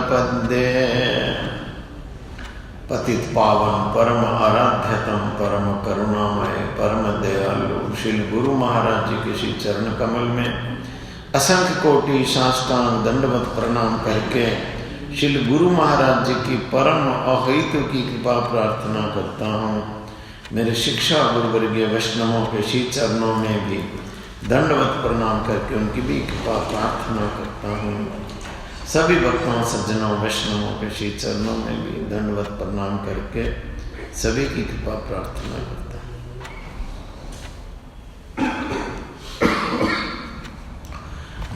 प्रपद्ये। पतित पावन परम आराध्यतम परम करुणामय परम दयालु श्री गुरु महाराज जी के श्री चरण कमल में असंख्य कोटि साष्टांग दंडवत प्रणाम करके श्री गुरु महाराज जी की परम अहैतु की कृपा प्रार्थना करता हूँ। मेरे शिक्षा गुरुवर्गीय वैष्णवों के श्री चरणों में भी दंडवत प्रणाम करके उनकी भी कृपा प्रार्थना करता हूँ। सभी भक्तों सज्जनों वैष्णवों के श्री चरणों में भी दंडवत प्रणाम करके सभी की कृपा प्रार्थना करता हूँ।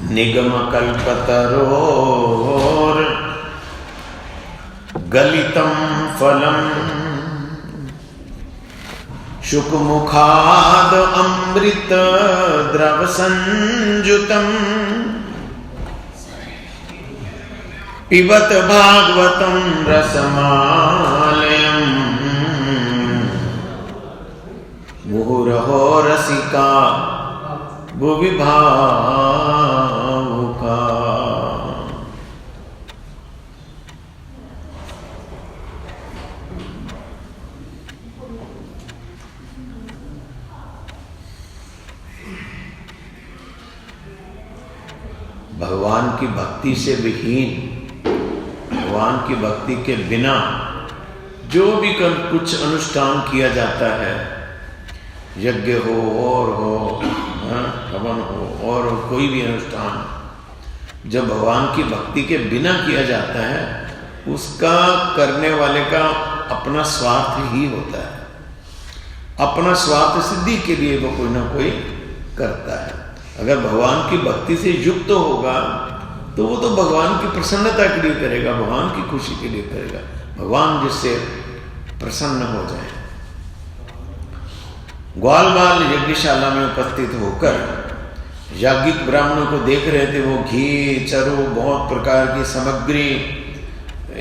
निगम कल्पतरोर गलितम फलम शुकमुखाद अमृत द्रव संजुतम पिबत भागवतम रसमालयम मुहुरहो रसिका भुवि भावुका। भगवान की भक्ति से विहीन, भगवान की भक्ति के बिना जो भी कुछ अनुष्ठान किया जाता है, यज्ञ हो और हो, हवन हो और कोई भी अनुष्ठान जब भगवान की भक्ति के बिना किया जाता है, उसका करने वाले का अपना स्वार्थ ही होता है। अपना स्वार्थ सिद्धि के लिए वो कोई ना कोई करता है। अगर भगवान की भक्ति से युक्त होगा तो वो तो भगवान की प्रसन्नता के लिए करेगा, भगवान की खुशी के लिए करेगा, भगवान जिससे प्रसन्न हो जाए। ग्वाल बाल यज्ञशाला में उपस्थित होकर याज्ञिक ब्राह्मणों को देख रहे थे। वो घी, चरु, बहुत प्रकार की सामग्री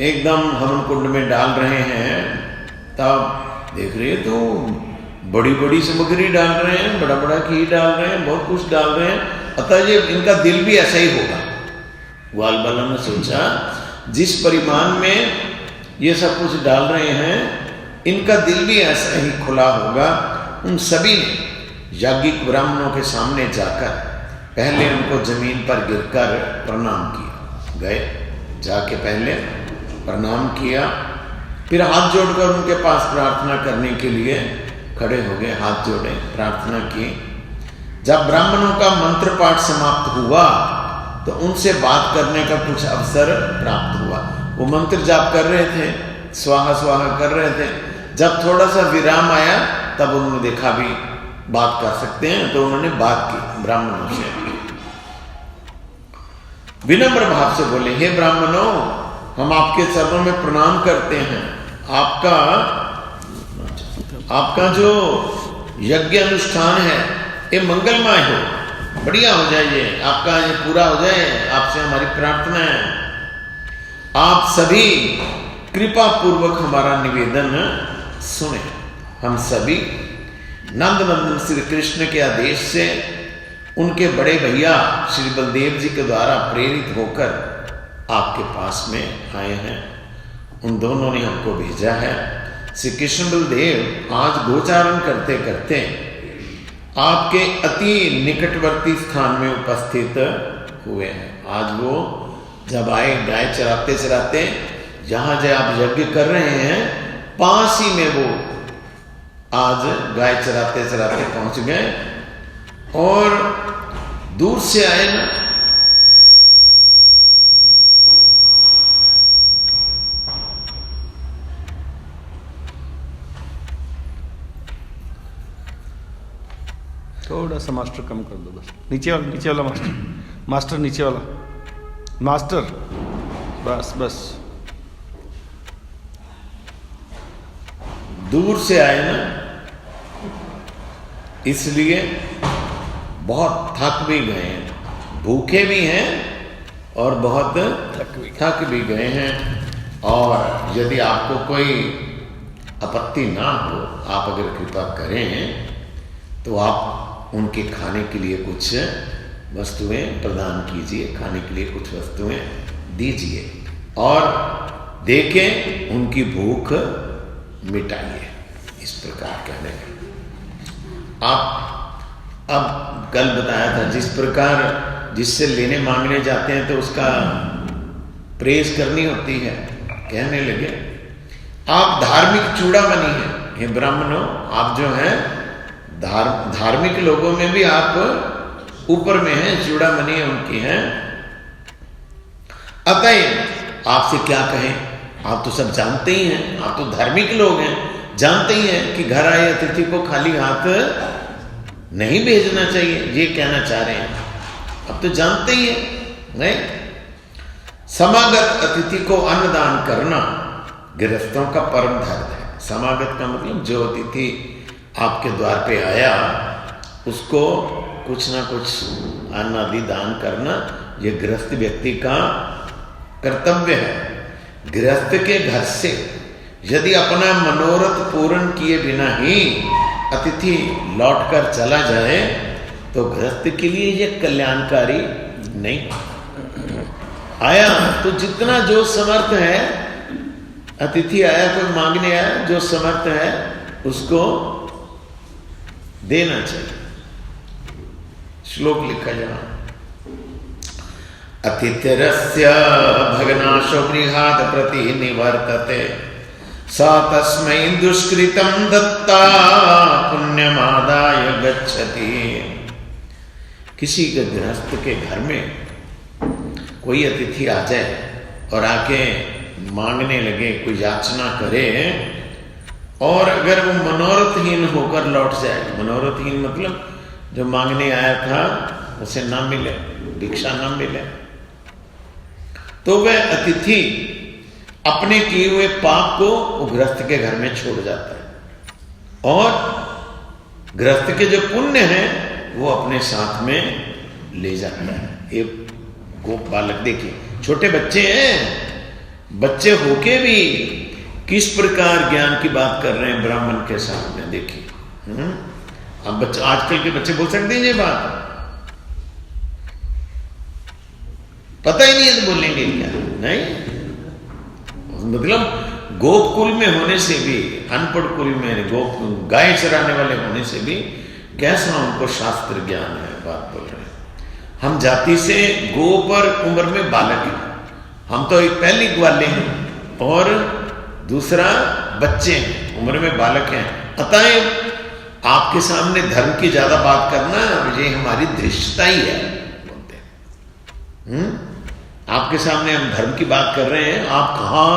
एकदम हवन कुंड में डाल रहे हैं। तब देख रहे तो बड़ी बड़ी सामग्री डाल रहे हैं, बड़ा बड़ा घी डाल रहे हैं, बहुत कुछ डाल रहे हैं। अतः ये इनका दिल भी ऐसा ही होगा। ग्वाल बालों ने सोचा जिस परिमाण में ये सब कुछ डाल रहे हैं, इनका दिल भी ऐसा ही खुला होगा। उन सभी ने याज्ञिक ब्राह्मणों के सामने जाकर पहले उनको जमीन पर गिरकर प्रणाम किया। गए जाके पहले प्रणाम किया, फिर हाथ जोड़कर उनके पास प्रार्थना करने के लिए खड़े हो गए। हाथ जोड़े, प्रार्थना की। जब ब्राह्मणों का मंत्र पाठ समाप्त हुआ तो उनसे बात करने का कुछ अवसर प्राप्त हुआ। वो मंत्र जाप कर रहे थे, स्वाहा स्वाहा कर रहे थे। जब थोड़ा सा विराम आया तब उन्होंने देखा भी बात कर सकते हैं, तो उन्होंने बात की ब्राह्मणों से। विनम्र भाव से बोले, हे ब्राह्मणों, हम आपके चरणों में प्रणाम करते हैं। आपका जो यज्ञ अनुष्ठान है ये मंगलमय हो, बढ़िया हो जाए, ये आपका ये पूरा हो जाए, आपसे हमारी प्रार्थना है। आप सभी कृपा पूर्वक हमारा निवेदन सुने। हम सभी नंदनंदन श्री कृष्ण के आदेश से उनके बड़े भैया श्री बलदेव जी के द्वारा प्रेरित होकर आपके पास में आए हैं। उन दोनों ने हमको भेजा है। श्री कृष्ण बलदेव आज गोचारण करते करते आपके अति निकटवर्ती स्थान में उपस्थित हुए हैं। आज वो जब आए गाय चराते चराते, जहां जब आप यज्ञ कर रहे हैं पास ही में वो आज गाय चराते चराते पहुंच गए और दूर से आए ना। थोड़ा सा मास्टर कम कर दो, बस नीचे वाला मास्टर नीचे वाला मास्टर, बस बस। दूर से आए ना, इसलिए बहुत थक भी गए हैं, भूखे भी हैं और बहुत थक भी गए हैं। और यदि आपको कोई आपत्ति ना हो, आप अगर कृपा करें तो आप उनके खाने के लिए कुछ वस्तुएं प्रदान कीजिए, खाने के लिए कुछ वस्तुएं दीजिए। और देखें उनकी भूख मिटाइए। इस प्रकार कहने लगे। आप अब कल बताया था जिस प्रकार जिससे लेने मांगने जाते हैं तो उसका प्रेस करनी होती है। कहने लगे आप धार्मिक चूड़ामणि हैं, हे ब्राह्मणों, आप जो हैं धार्मिक लोगों में भी आप ऊपर में हैं, चूड़ामणि उनकी हैं। अतएव आपसे क्या कहें, आप तो सब जानते ही हैं, आप तो धार्मिक लोग हैं, जानते ही हैं कि घर आए अतिथि को खाली हाथ नहीं भेजना चाहिए, ये कहना चाह रहे हैं। अब तो जानते ही हैं। नहीं, समागत अतिथि को अन्नदान करना गृहस्थों का परम धर्म है। समागत का मतलब जो अतिथि आपके द्वार पे आया उसको कुछ ना कुछ अन्न आदि दान करना, ये गृहस्थ व्यक्ति का कर्तव्य है। गृहस्थ के घर से यदि अपना मनोरथ पूर्ण किए बिना ही अतिथि लौटकर चला जाए तो गृहस्थ के लिए यह कल्याणकारी नहीं। आया तो जितना जो समर्थ है, अतिथि आया कोई मांगने आया, जो समर्थ है उसको देना चाहिए। श्लोक लिखा जाए, अतिथिरस्य भग्नाशो गृहात् प्रति निवर्तते सा तस्मै दुष्कृतं दत्ता पुण्यमादाय गच्छति। किसी के गृहस्थ के घर में कोई अतिथि आ जाए और आके मांगने लगे, कोई याचना करे, और अगर वो मनोरथहीन होकर लौट जाए, मनोरथहीन मतलब जो मांगने आया था उसे ना मिले, भिक्षा ना मिले, तो वह अतिथि अपने किए हुए पाप को गृहस्थ के घर में छोड़ जाता है और गृहस्थ के जो पुण्य हैं वो अपने साथ में ले जाता है। एक गोप बालक देखिए, छोटे बच्चे हैं, बच्चे होके भी किस प्रकार ज्ञान की बात कर रहे हैं ब्राह्मण के सामने। देखिए अब बच्चे, आजकल के बच्चे बोल सकते हैं ये बात? पता ही नहीं है तो बोलेंगे क्या? नहीं, मतलब गोप कुल में होने से भी, अनपढ़ कुल में गोप गाय चराने वाले होने से भी कैसा उनको शास्त्र ज्ञान है। बात बोल रहे हैं हम जाति से गोपर उम्र में बालक हैं, हम तो एक पहली ग्वाले हैं और दूसरा बच्चे हैं, उम्र में बालक हैं। अतः आपके सामने धर्म की ज्यादा बात करना ये हमारी धृष्टता ही है। बोलते हैं आपके सामने हम धर्म की बात कर रहे हैं, आप कहाँ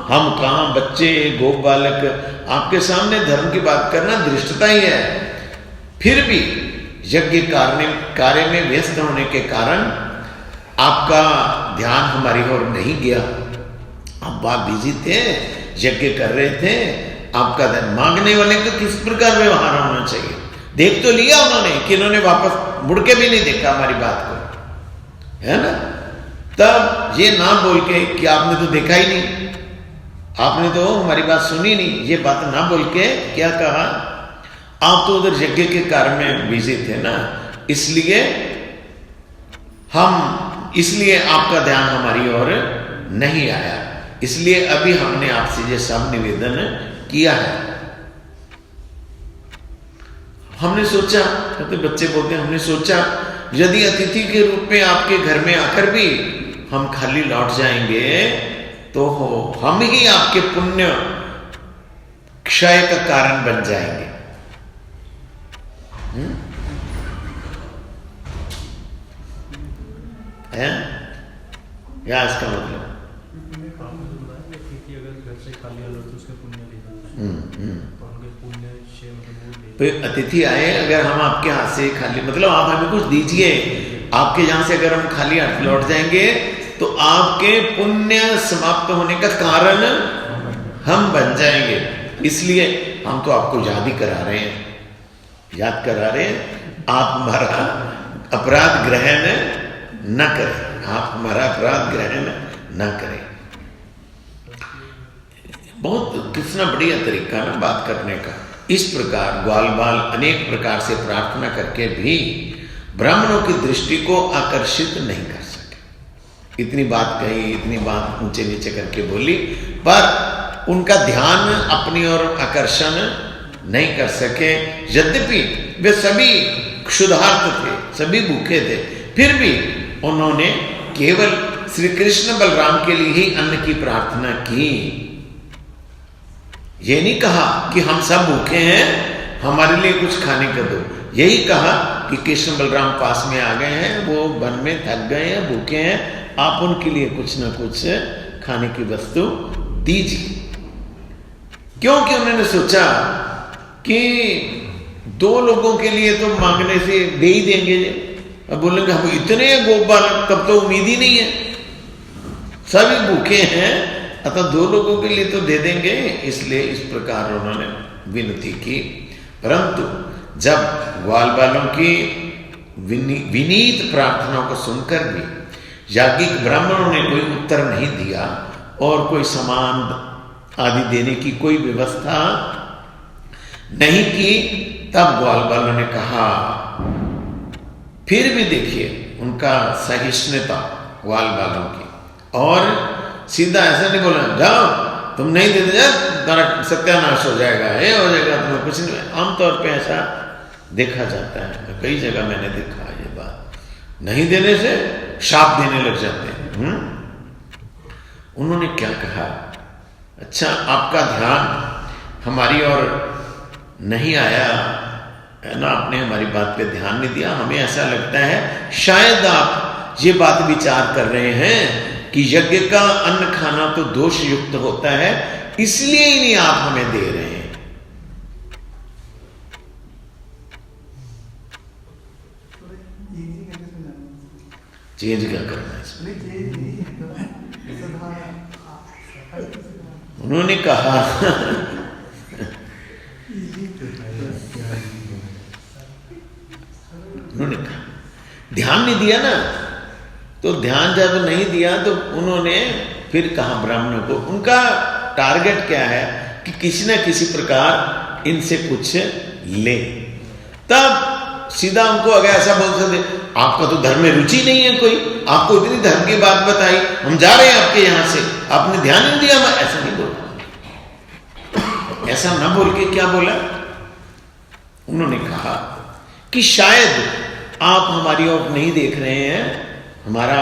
हम कहाँ, बच्चे गोप बालक, आपके सामने धर्म की बात करना धृष्टता ही है। फिर भी यज्ञ कार्य में व्यस्त होने के कारण आपका ध्यान हमारी ओर नहीं गया। आप बात बिजी थे, यज्ञ कर रहे थे, आपका ध्यान, मांगने वाले का किस प्रकार व्यवहार होना चाहिए देख तो लिया उन्होंने कि इन्होंने वापस मुड़ के भी नहीं देखा हमारी बात को, है ना। तब ये ना बोल के कि आपने तो देखा ही नहीं, आपने तो हमारी बात सुनी नहीं, ये बात ना बोल के क्या कहा, आप तो उधर यज्ञ के कार्य में बिजी थे ना, इसलिए आपका ध्यान हमारी ओर नहीं आया, इसलिए अभी हमने आपसे ये सब निवेदन किया है। हमने सोचा, तो बच्चे बोलते हैं, हमने सोचा यदि अतिथि के रूप में आपके घर में आकर भी हम खाली लौट जाएंगे तो हम ही आपके पुण्य क्षय का कारण बन जाएंगे। है क्या इसका मतलब? तो अतिथि आए, अगर हम आपके हाथ से खाली, मतलब आप हमें कुछ दीजिए, आपके यहां से अगर हम खाली हाथ लौट जाएंगे तो आपके पुण्य समाप्त होने का कारण हम बन जाएंगे, इसलिए हम तो आपको याद ही करा रहे हैं, याद करा रहे हैं। आप हमारा अपराध ग्रहण न करें, आप हमारा अपराध ग्रहण न करें। बहुत कितना बढ़िया तरीका ना बात करने का। इस प्रकार ग्वाल बाल अनेक प्रकार से प्रार्थना करके भी ब्राह्मणों की दृष्टि को आकर्षित नहीं कर सके। इतनी बात कही, इतनी बात ऊंचे नीचे करके बोली, पर उनका ध्यान अपनी ओर आकर्षण नहीं कर सके। यद्यपि वे सभी क्षुधार्त थे, सभी भूखे थे, फिर भी उन्होंने केवल श्री कृष्ण बलराम के लिए ही अन्न की प्रार्थना की। ये नहीं कहा कि हम सब भूखे हैं, हमारे लिए कुछ खाने को दो। यही कहा कि कृष्ण बलराम पास में आ गए हैं, वो वन में थक गए हैं, भूखे हैं, आप उनके लिए कुछ ना कुछ खाने की वस्तु दीजिए। क्योंकि उन्होंने सोचा कि 2 लोगों के लिए तो मांगने से दे ही देंगे। अब बोलेंगे हम इतने गोप बालक, तब तो उम्मीद ही नहीं है, सभी भूखे हैं, अतः 2 लोगों के लिए तो दे देंगे। इसलिए इस प्रकार उन्होंने विनती की। परंतु जब ग्वाल बालों की विनीत प्रार्थनाओं को सुनकर भी याज्ञिक ब्राह्मणों ने कोई उत्तर नहीं दिया और कोई सामान आदि देने की कोई व्यवस्था नहीं की, तब ग्वाल बालों ने कहा, फिर भी देखिए उनका सहिष्णुता ग्वाल बालों की, और सीधा ऐसा नहीं बोला जाओ तुम नहीं देते जा तुम्हारा सत्यानाश हो जाएगा, ये हो जाएगा, तुम्हें कुछ नहीं। आमतौर पे ऐसा देखा जाता है, कई जगह मैंने देखा ये बात, नहीं देने से शाप देने लग जाते हैं। उन्होंने क्या कहा, अच्छा आपका ध्यान हमारी ओर नहीं आया है ना, आपने हमारी बात पे ध्यान नहीं दिया। हमें ऐसा लगता है शायद आप ये बात विचार कर रहे हैं कि यज्ञ का अन्न खाना तो दोष युक्त होता है, इसलिए ही नहीं आप हमें दे रहे हैं। चेंज क्या करना है इसमें? उन्होंने कहा ध्यान नहीं दिया ना, तो ध्यान जब नहीं दिया तो उन्होंने फिर कहा ब्राह्मणों को, उनका टारगेट क्या है कि किसी न किसी प्रकार इनसे कुछ ले। तब सीधा उनको अगर ऐसा बोल सकते, आपका तो धर्म में रुचि नहीं है कोई, आपको इतनी धर्म की बात बताई, हम जा रहे हैं आपके यहां से, आपने ध्यान नहीं दिया। मैं ऐसा नहीं बोल, ऐसा ना बोल के क्या बोला, उन्होंने कहा कि शायद आप हमारी ओर नहीं देख रहे हैं, हमारा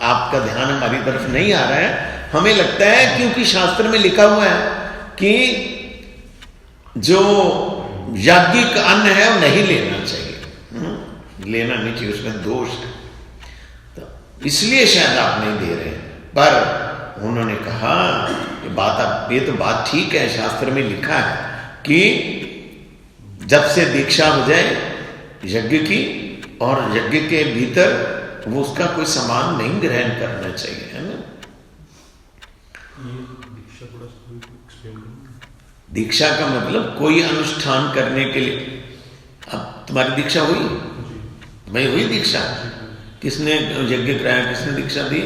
आपका ध्यान हमारी तरफ नहीं आ रहा है। हमें लगता है क्योंकि शास्त्र में लिखा हुआ है कि जो याज्ञिक अन्न है वो नहीं लेना चाहिए, लेना नहीं चाहिए, उसमें दोष है, तो इसलिए शायद आप नहीं दे रहे। पर उन्होंने कहा ये तो बात ठीक है, शास्त्र में लिखा है कि जब से दीक्षा हो जाए यज्ञ की, और यज्ञ के भीतर वो उसका कोई सामान नहीं ग्रहण करना चाहिए, है ना। दीक्षा का मतलब कोई अनुष्ठान करने के लिए। अब तुम्हारी दीक्षा हुई, तुम्हें हुई दीक्षा, किसने यज्ञ कराया, किसने दीक्षा दी?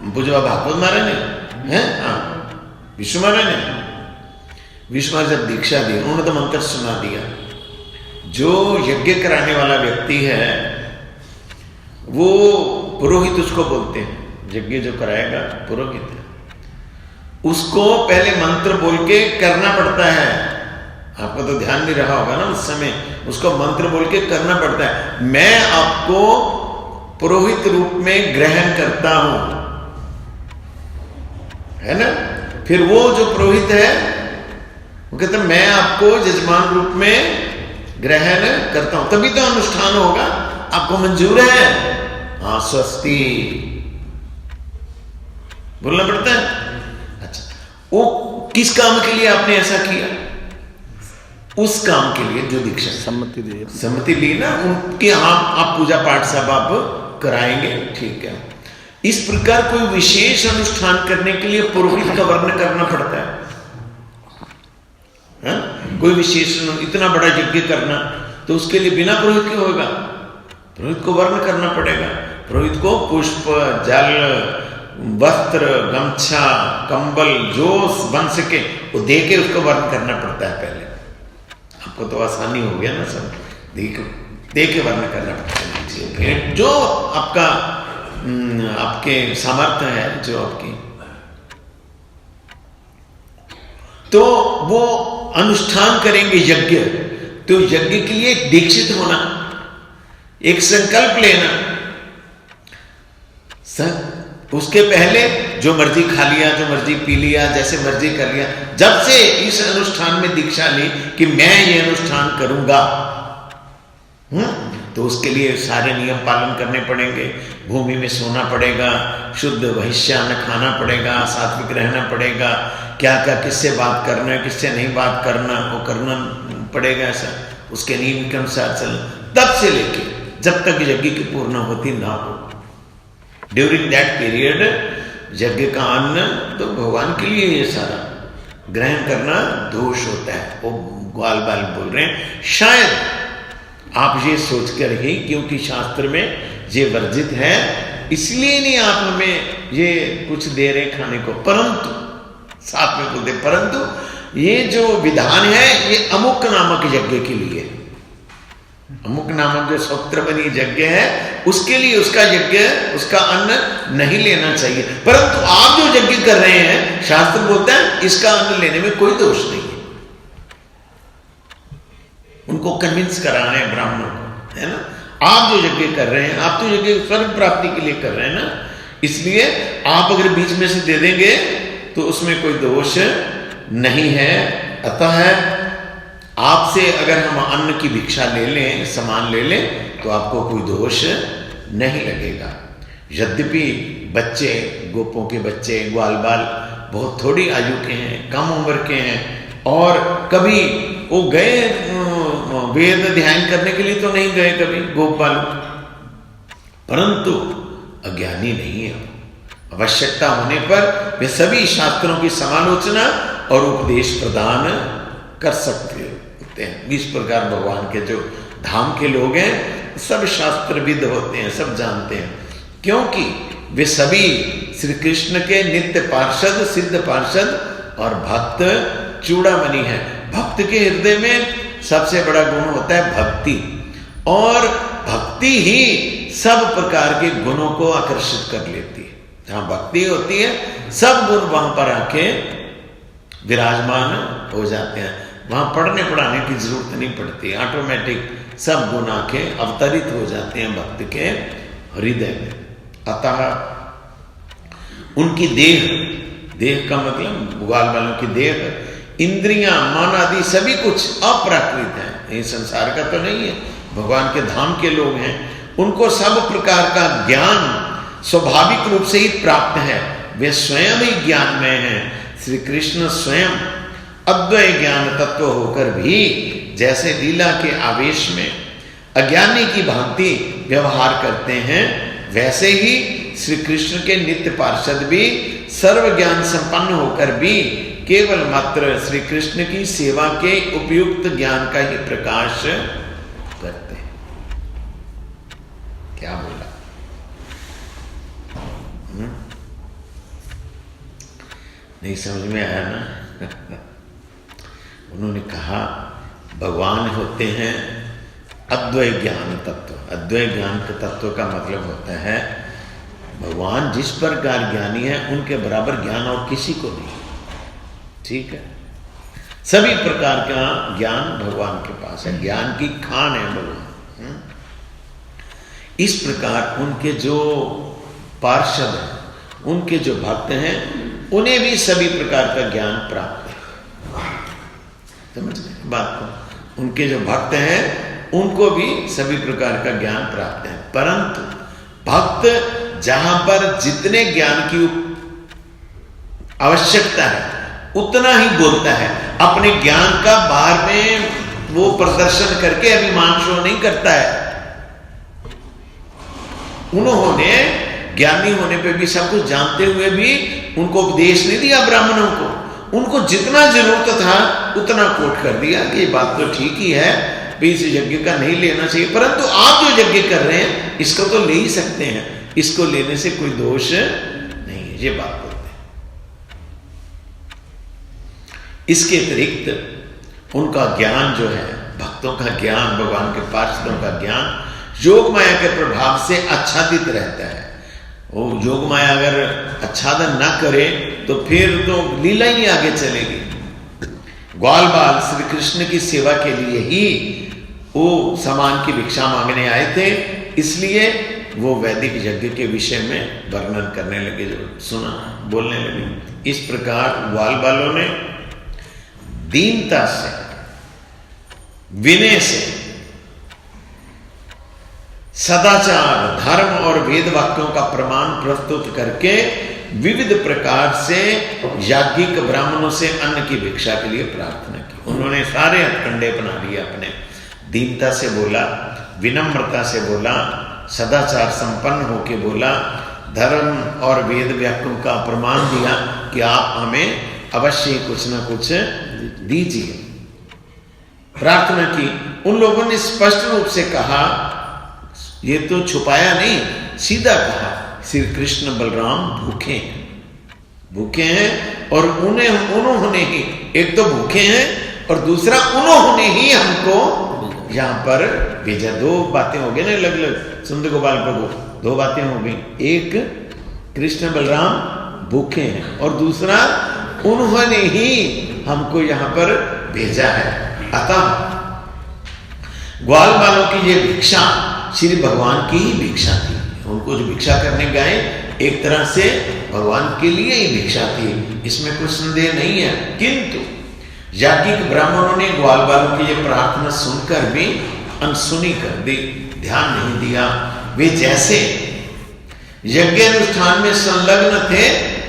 बुझवा भागवत महाराज ने, हैं? हाँ, विष्णु महाराज ने। विष्णु महाराज जब दीक्षा दी, उन्होंने तो मंत्र सुना दिया। जो यज्ञ कराने वाला व्यक्ति है वो पुरोहित उसको बोलते हैं, यज्ञ जो कराएगा पुरोहित है, उसको पहले मंत्र बोल के करना पड़ता है। आपको तो ध्यान नहीं रहा होगा ना उस समय, उसको मंत्र बोल के करना पड़ता है, मैं आपको पुरोहित रूप में ग्रहण करता हूं, है ना। फिर वो जो पुरोहित है वो कहता है मैं आपको यजमान रूप में ग्रहण करता हूं, तभी तो अनुष्ठान होगा। आपको मंजूर है? हाँ, स्वस्ति बोलना पड़ता है। अच्छा, वो किस काम के लिए आपने ऐसा किया? उस काम के लिए जो दीक्षा सम्मति ली ना उनके, आप पूजा पाठ सब आप कराएंगे, ठीक है। इस प्रकार कोई विशेष अनुष्ठान करने के लिए पुरोहित का वर्ण करना पड़ता है, है? कोई विशेष इतना बड़ा यज्ञ करना, तो उसके लिए बिना पुरोहित के होगा, पुरोहित को वर्ण करना पड़ेगा। पुरोहित को पुष्प, जल, वस्त्र, गमछा, कंबल जो बन सके वो दे के उसको वर्ण करना पड़ता है पहले। आपको तो आसानी हो गया ना, सब दे के वर्ण करना पड़ता है। जो आपका आपके सामर्थ्य है जो आपकी, तो वो अनुष्ठान करेंगे यज्ञ। तो यज्ञ के लिए दीक्षित होना, एक संकल्प लेना। उसके पहले जो मर्जी खा लिया, जो मर्जी पी लिया, जैसे मर्जी कर लिया। जब से इस अनुष्ठान में दीक्षा ली कि मैं ये अनुष्ठान करूंगा, तो उसके लिए सारे नियम पालन करने पड़ेंगे। भूमि में सोना पड़ेगा, शुद्ध वैश्यान्न खाना पड़ेगा, सात्विक रहना पड़ेगा, क्या क्या किससे बात करना है, किससे नहीं बात करना, वो करना पड़ेगा। ऐसा उसके नियम के अनुसार चलना। तब से लेके जब तक यज्ञ की पूर्ण होती ना हो, ड्यूरिंग दैट पीरियड यज्ञ का अन्न तो भगवान के लिए ये सारा ग्रहण करना दोष होता है। वो ग्वाल बाल बोल रहे हैं। शायद आप ये सोच कर ही, क्योंकि शास्त्र में ये वर्जित है, इसलिए नहीं आप हमें ये कुछ दे रहे खाने को। परंतु साथ में बोलते, परंतु ये जो विधान है ये अमुक नामक यज्ञ के लिए, अमुक नामक जो सौत्रबनी यज्ञ है उसके लिए उसका यज्ञ, उसका अन्न नहीं लेना चाहिए। परंतु आप जो यज्ञ कर रहे हैं, शास्त्र बोलता है इसका अन्न लेने में कोई दोष नहीं है। उनको कन्विंस कराना है ब्राह्मणों को, है ना। आप जो यज्ञ कर रहे हैं, आप तो यज्ञ स्वर्ग प्राप्ति के लिए कर रहे हैं ना, इसलिए आप अगर बीच में से दे देंगे तो उसमें कोई दोष नहीं है। अतः आपसे अगर हम अन्न की भिक्षा ले लें, सामान ले लें, तो आपको कोई दोष नहीं लगेगा। यद्यपि बच्चे, गोपों के बच्चे, ग्वाल बाल बहुत थोड़ी आयु के हैं, कम उम्र के हैं, और कभी वो गए वेद ध्यान करने के लिए तो नहीं गए कभी गोप बाल, परंतु अज्ञानी नहीं है। आवश्यकता होने पर वे सभी शास्त्रों की समालोचना और उपदेश प्रदान कर सकते होते हैं। इस प्रकार भगवान के जो धाम के लोग हैं सब शास्त्रविद होते हैं, सब जानते हैं, क्योंकि वे सभी श्री कृष्ण के नित्य पार्षद, सिद्ध पार्षद और भक्त चूड़ामणि है। भक्त के हृदय में सबसे बड़ा गुण होता है भक्ति, और भक्ति ही सब प्रकार के गुणों को आकर्षित कर लेती है। जहां भक्ति होती है सब गुण वहां पर आके विराजमान हो जाते हैं। वहां पढ़ने पढ़ाने की जरूरत नहीं पड़ती, ऑटोमेटिक सब गुण आके अवतरित हो जाते हैं भक्त के हृदय में। अतः उनकी देह, देह का मतलब ग्वाल वालों की देह, इंद्रियां, मन आदि सभी कुछ अप्राकृत है, ये संसार का तो नहीं है, भगवान के धाम के लोग हैं। उनको सब प्रकार का ज्ञान स्वाभाविक रूप से ही प्राप्त है, वे स्वयं ही ज्ञानमय हैं। श्री कृष्ण स्वयं अद्वय ज्ञान तत्व होकर भी जैसे लीला के आवेश में अज्ञानी की भांति व्यवहार करते हैं, वैसे ही श्री कृष्ण के नित्य पार्षद भी सर्व ज्ञान संपन्न होकर भी केवल मात्र श्री कृष्ण की सेवा के उपयुक्त ज्ञान का ही प्रकाश करते हैं। क्या बोला? नहीं समझ में आया ना? उन्होंने कहा भगवान होते हैं अद्वय ज्ञान तत्व। अद्वय ज्ञान के तत्व का मतलब होता है भगवान जिस प्रकार ज्ञानी है उनके बराबर ज्ञान और किसी को नहीं। ठीक है, सभी प्रकार का ज्ञान भगवान के पास है, ज्ञान की खान है भगवान। इस प्रकार उनके जो पार्षद हैं, उनके जो भक्त हैं, उन्हें भी सभी प्रकार का ज्ञान प्राप्त है। समझ गए बात को? उनके जो भक्त हैं उनको भी सभी प्रकार का ज्ञान प्राप्त है, परंतु भक्त जहां पर जितने ज्ञान की आवश्यकता है उतना ही बोलता है। अपने ज्ञान का बाहर में वो प्रदर्शन करके अभिमान शो नहीं करता है। उन्होंने ज्ञानी होने पे भी सब कुछ जानते हुए भी उनको उपदेश नहीं दिया ब्राह्मणों को। उनको जितना जरूरत था उतना कोट कर दिया कि ये बात तो ठीक ही है, इस यज्ञ का नहीं लेना चाहिए, परंतु आप जो यज्ञ कर रहे हैं इसको तो ले ही सकते हैं, इसको लेने से कोई दोष नहीं है। ये बात बोलते हैं। इसके अतिरिक्त उनका ज्ञान जो है, भक्तों का ज्ञान, भगवान के पार्षदों का ज्ञान योग माया के प्रभाव से आच्छादित रहता है। वो योग माया अगर आच्छादन ना करे तो फिर तो लीला ही नहीं आगे चलेगी। ग्वाल बाल श्री कृष्ण की सेवा के लिए ही वो सामान की भिक्षा मांगने आए थे, इसलिए वो वैदिक यज्ञ के विषय में वर्णन करने लगे, जो सुना बोलने लगे। इस प्रकार ग्वाल बालों ने दीनता से, विनय से, सदाचार, धर्म और वेद वाक्यों का प्रमाण प्रस्तुत करके विविध प्रकार से याज्ञिक ब्राह्मणों से अन्न की भिक्षा के लिए प्रार्थना की। उन्होंने सारे हथकंडे अपना लिए, अपने दीनता से बोला, विनम्रता से बोला, सदाचार संपन्न होके बोला, धर्म और वेद वाक्यों का प्रमाण दिया कि आप हमें अवश्य कुछ न कुछ दीजिए। प्रार्थना की। उन लोगों ने स्पष्ट रूप से कहा, ये तो छुपाया नहीं, सीधा कहा, श्री कृष्ण बलराम भूखे हैं, भूखे हैं और उन्होंने ही, एक तो भूखे हैं और दूसरा उन्होंने ही हमको यहां पर भेजा। दो बातें हो गई ना अलग अलग, सुंदर गोपाल प्रभु, दो बातें हो गई। एक कृष्ण बलराम भूखे हैं और दूसरा उन्होंने ही हमको यहां पर भेजा है। अतः ग्वाल बालों की ये भिक्षा श्री भगवान की ही भिक्षा थी। उनको जो भिक्षा करने गए एक तरह से भगवान के लिए ही भिक्षा थी, इसमें कुछ संदेह नहीं है। किंतु याज्ञिक ब्राह्मणों ने ग्वाल बालों की ये प्रार्थना सुनकर भी अनसुनी कर दी, ध्यान नहीं दिया। वे जैसे यज्ञ अनुष्ठान में संलग्न थे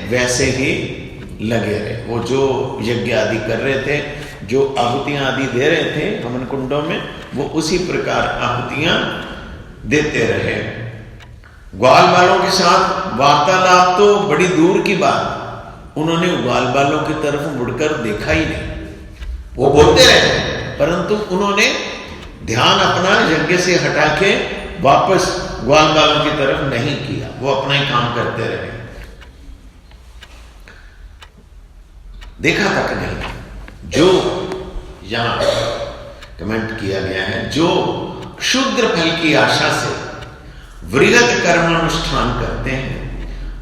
वैसे ही लगे रहे। वो जो यज्ञ आदि कर रहे थे, जो आहुतियां आदि दे रहे थे हवन कुंडों में, वो उसी प्रकार आहुतियां देते रहे। ग्वाल बालों के साथ वार्तालाप तो बड़ी दूर की बात, उन्होंने ग्वाल बालों की तरफ मुड़कर देखा ही नहीं। वो बोलते रहे परंतु उन्होंने ध्यान अपना यज्ञ से हटा के वापस ग्वाल बालों की तरफ नहीं किया, वो अपना ही काम करते रहे, देखा तक नहीं। जो यहां कमेंट किया गया है, जो क्षुद्र फल की आशा से वृहद कर्मानुष्ठान करते हैं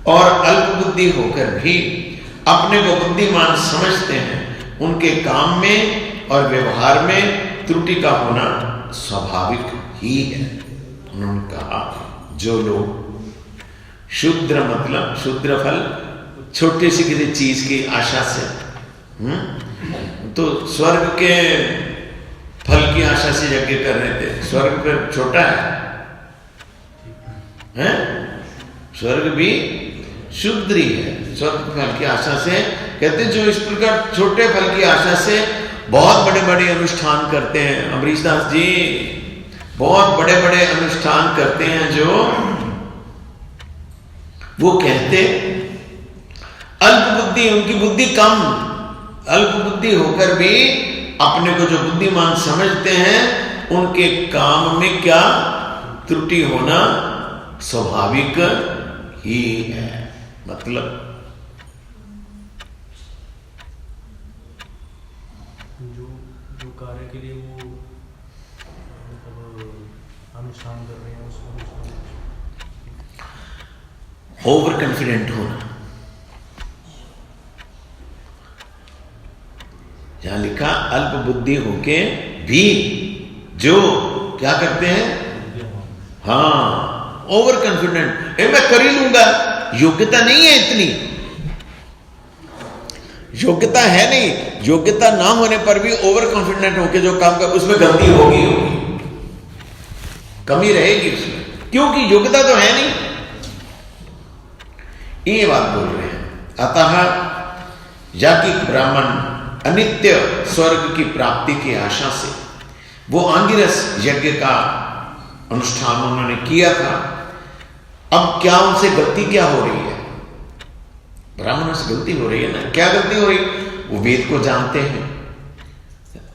और अल्प बुद्धि होकर भी अपने को बुद्धिमान समझते हैं, उनके काम में और व्यवहार में त्रुटि का होना स्वाभाविक ही है। उन्होंने कहा जो लोग शूद्र, मतलब शूद्र फल, छोटी सी किसी चीज की आशा से, तो स्वर्ग के फल की आशा से यज्ञ कर रहे थे। स्वर्ग पे छोटा है? स्वर्ग भी शूद्र ही है। स्वर्ग फल की आशा से कहते, जो इस प्रकार छोटे फल की आशा से बहुत बड़े बड़े अनुष्ठान करते हैं। अमरीश दास जी बहुत बड़े बड़े अनुष्ठान करते हैं, जो वो कहते अल्प बुद्धि, उनकी बुद्धि कम, अल्प बुद्धि होकर भी अपने को जो बुद्धिमान समझते हैं, उनके काम में क्या त्रुटि होना स्वाभाविक ही है। मतलब जो कार्य के लिए वो अनुष्ठान कर रहे हैं, उसमें ओवर कॉन्फिडेंट होना। यहां लिखा अल्प बुद्धि होके भी जो क्या करते हैं, हाँ ओवर कॉन्फिडेंट, मैं कर ही लूंगा। योग्यता नहीं है, इतनी योग्यता है नहीं। योग्यता ना होने पर भी ओवर कॉन्फिडेंट होके जो काम कर, उसमें गलती होगी, कमी रहेगी उसमें, क्योंकि योग्यता तो है नहीं। ये बात बोल रहे हैं। अतः याज्ञिक ब्राह्मण अनित्य स्वर्ग की प्राप्ति की आशा से वो आंगिरस यज्ञ का अनुष्ठान उन्होंने किया था। अब क्या उनसे गलती क्या हो रही है? ब्राह्मणों से गलती हो रही है ना। क्या गलती हो रही? वो वेद को जानते हैं,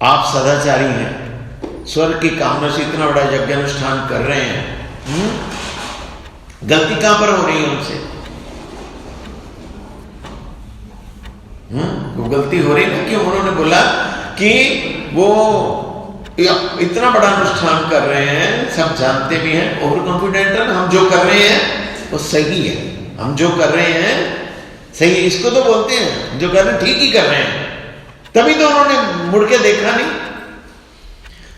आप सदाचारी हैं, स्वर्ग की कामना से इतना बड़ा यज्ञ अनुष्ठान कर रहे हैं, गलती कहां पर हो रही है उनसे? वो गलती हो रही है क्यों? उन्होंने बोला कि वो इतना बड़ा अनुष्ठान कर रहे हैं, सब जानते भी हैं, ओवर कॉन्फिडेंट, हम जो कर रहे हैं वो सही है। हम जो कर रहे हैं सही, इसको तो बोलते हैं जो कर रहे हैं ठीक ही कर रहे हैं, तभी तो उन्होंने मुड़ के देखा नहीं।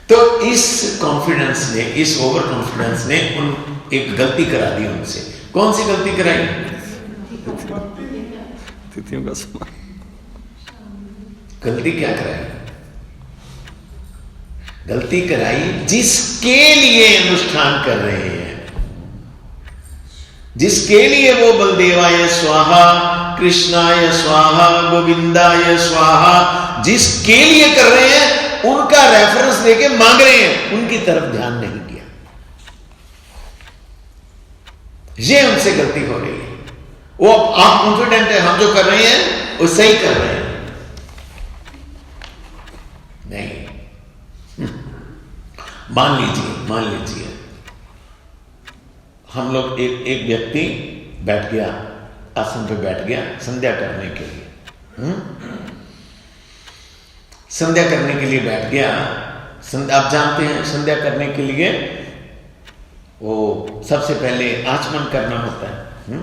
तो इस कॉन्फिडेंस ने, इस ओवर कॉन्फिडेंस ने उन एक गलती करा दी उनसे। कौन सी गलती कराई? तिथियों का समय। गलती क्या कराई? गलती कराई जिसके लिए अनुष्ठान कर रहे हैं, जिसके लिए वो बलदेवाय स्वाहा, कृष्णाय स्वाहा, गोविंदाय स्वाहा, जिसके लिए कर रहे हैं उनका रेफरेंस लेके मांग रहे हैं, उनकी तरफ ध्यान नहीं दिया। ये हमसे गलती हो रही है। वो आप कॉन्फिडेंट है हम जो कर रहे हैं वो सही कर रहे हैं, नहीं। मान लीजिए हम लोग एक व्यक्ति बैठ गया, आसन पे बैठ गया संध्या करने के लिए। संध्या करने के लिए बैठ गया। आप जानते हैं संध्या करने के लिए वो सबसे पहले आचमन करना होता है।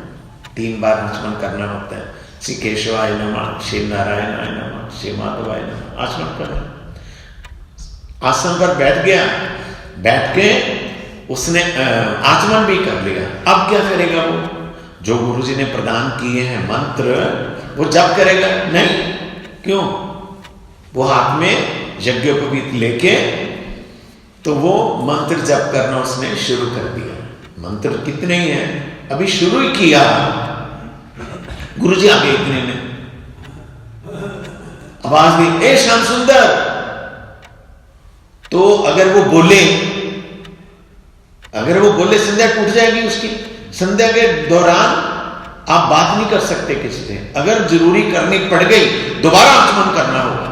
3 बार आचमन करना होता है। श्री केशवाय नमः, श्री नारायणाय नमः, श्री माधवाय नमः, आचमन करना। आसन पर बैठ गया, बैठ के उसने आचमन भी कर लिया। अब क्या करेगा? वो जो गुरुजी ने प्रदान किए हैं मंत्र वो जप करेगा? नहीं। क्यों? वो हाथ में यज्ञोपवीत लेके तो वो मंत्र जप करना उसने शुरू कर दिया। मंत्र कितने ही हैं, अभी शुरू ही किया, गुरुजी आगे इतने में आवाज दी, ए श्याम सुंदर। तो अगर वो बोले संध्या टूट जाएगी उसकी। संध्या के दौरान आप बात नहीं कर सकते किसी से। अगर जरूरी करनी पड़ गई दोबारा आचमन करना होगा,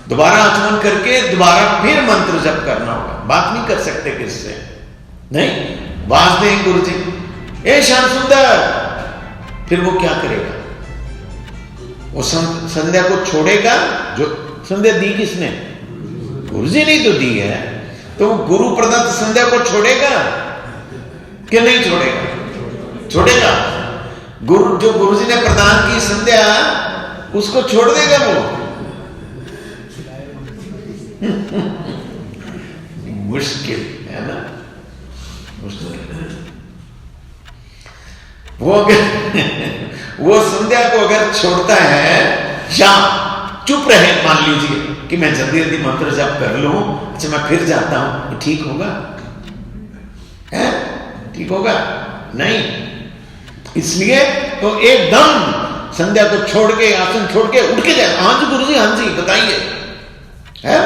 दोबारा आचमन करके दोबारा फिर मंत्र जप करना होगा। बात नहीं कर सकते किसी से, नहीं। बात दें गुरुजी, ए श्याम सुंदर। फिर वो क्या करेगा? वो संध्या को छोड़ेगा। जो संध्या दी किसने? गुरुजी ने तो दी है। तो गुरु प्रदत्त संध्या को छोड़ेगा कि नहीं छोड़ेगा? छोड़ेगा। जो गुरुजी ने प्रदान की संध्या उसको छोड़ देगा वो? मुश्किल है ना, मुश्किल। वो संध्या को अगर छोड़ता है या चुप रहे, मान लीजिए कि मैं जल्दी जल्दी मंत्र जप कर लूं, अच्छा मैं फिर जाता हूं, ठीक होगा? है? ठीक होगा? नहीं। इसलिए तो एकदम संध्या को छोड़ के, आसन छोड़ के उठ के जाए, हाँ जी गुरुजी, हाँ जी बताइए। है?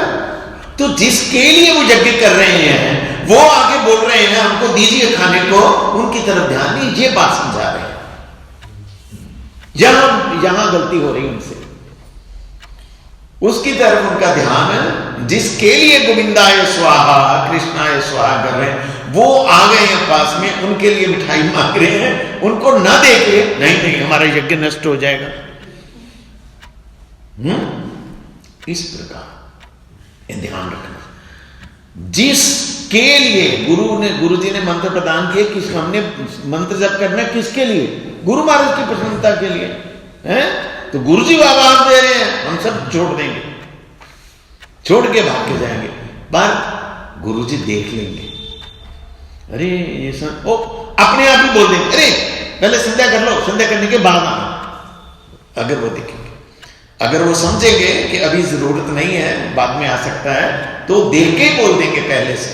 तो जिसके लिए वो यज्ञ कर रहे हैं वो आगे बोल रहे हैं हमको दीजिए खाने को, उनकी तरफ ध्यान नहीं, ये बात समझा रहे हैं। यहां गलती हो रही उनसे, उसकी तरफ उनका ध्यान, जिसके लिए गोविंदाय स्वाहा, कृष्णाय स्वाहा कर रहे हैं वो आ गए हैं पास में, उनके लिए मिठाई मांग रहे हैं, उनको ना देखे, नहीं हमारा यज्ञ नष्ट हो जाएगा। इस प्रकार ध्यान रखना। जिसके लिए गुरुजी ने मंत्र प्रदान किए, किस हमने मंत्र जप करना है किसके लिए? गुरु महाराज की प्रसन्नता के लिए है। तो गुरुजी आवाज दे रहे हैं, हम सब छोड़ देंगे, छोड़ के भाग के जाएंगे। पर गुरुजी देख लेंगे, अरे ये सब अपने आप ही बोल देंगे, अरे पहले संध्या कर लो, संध्या करने के बाद आना। अगर वो देखेंगे, अगर वो समझेंगे कि अभी जरूरत नहीं है, बाद में आ सकता है, तो देख के बोल देंगे पहले से